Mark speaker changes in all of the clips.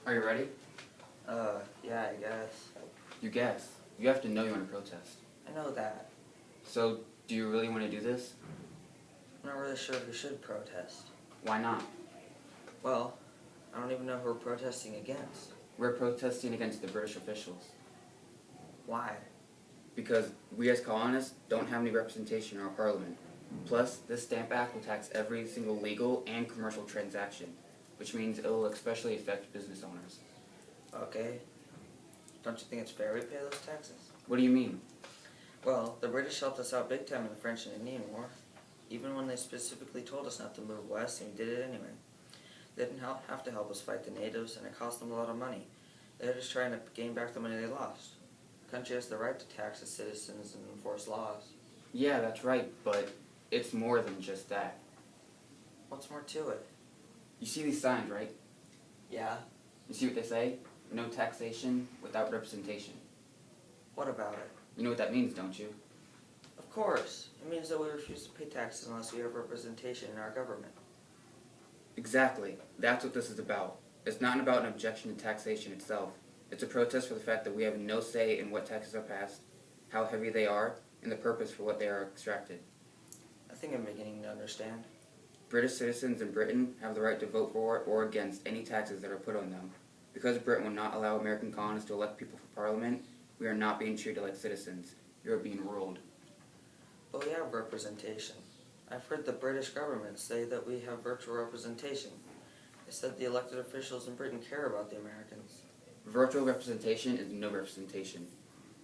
Speaker 1: Are you ready?
Speaker 2: Yeah, I guess.
Speaker 1: You guess. You have to know you want to protest.
Speaker 2: I know that.
Speaker 1: So, do you really want to do this?
Speaker 2: I'm not really sure if we should protest.
Speaker 1: Why not?
Speaker 2: Well, I don't even know who we're protesting against.
Speaker 1: We're protesting against the British officials.
Speaker 2: Why?
Speaker 1: Because we as colonists don't have any representation in our parliament. Plus, this Stamp Act will tax every single legal and commercial transaction, which means it will especially affect business owners.
Speaker 2: Okay. Don't you think it's fair we pay those taxes?
Speaker 1: What do you mean?
Speaker 2: Well, the British helped us out big time in the French and Indian War. Even when they specifically told us not to move west, and we did it anyway. They didn't have to help us fight the natives, and it cost them a lot of money. They were just trying to gain back the money they lost. The country has the right to tax its citizens and enforce laws.
Speaker 1: Yeah, that's right, but it's more than just that.
Speaker 2: What's more to it?
Speaker 1: You see these signs, right?
Speaker 2: Yeah.
Speaker 1: You see what they say? No taxation without representation.
Speaker 2: What about it?
Speaker 1: You know what that means, don't you?
Speaker 2: Of course. It means that we refuse to pay taxes unless we have representation in our government.
Speaker 1: Exactly. That's what this is about. It's not about an objection to taxation itself. It's a protest for the fact that we have no say in what taxes are passed, how heavy they are, and the purpose for what they are extracted.
Speaker 2: I think I'm beginning to understand.
Speaker 1: British citizens in Britain have the right to vote for or against any taxes that are put on them. Because Britain will not allow American colonists to elect people for Parliament, we are not being treated like citizens. We are being ruled.
Speaker 2: But we have representation. I've heard the British government say that we have virtual representation. They said the elected officials in Britain care about the Americans.
Speaker 1: Virtual representation is no representation.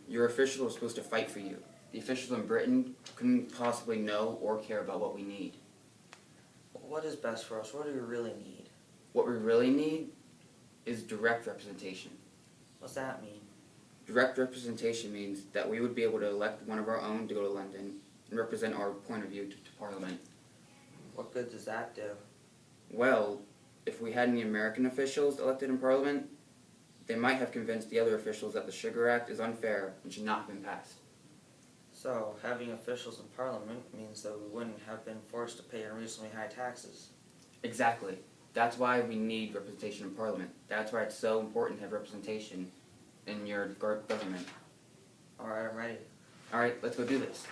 Speaker 1: Your officials are supposed to fight for you. The officials in Britain couldn't possibly know or care about what we need.
Speaker 2: What is best for us? What do we really need?
Speaker 1: What we really need is direct representation.
Speaker 2: What's that mean?
Speaker 1: Direct representation means that we would be able to elect one of our own to go to London and represent our point of view to Parliament.
Speaker 2: What good does that do?
Speaker 1: Well, if we had any American officials elected in Parliament, they might have convinced the other officials that the Sugar Act is unfair and should not have been passed.
Speaker 2: So, having officials in Parliament means that we wouldn't have been forced to pay unreasonably high taxes.
Speaker 1: Exactly. That's why we need representation in Parliament. That's why it's so important to have representation in your government.
Speaker 2: Alright, I'm ready.
Speaker 1: Alright, let's go do this.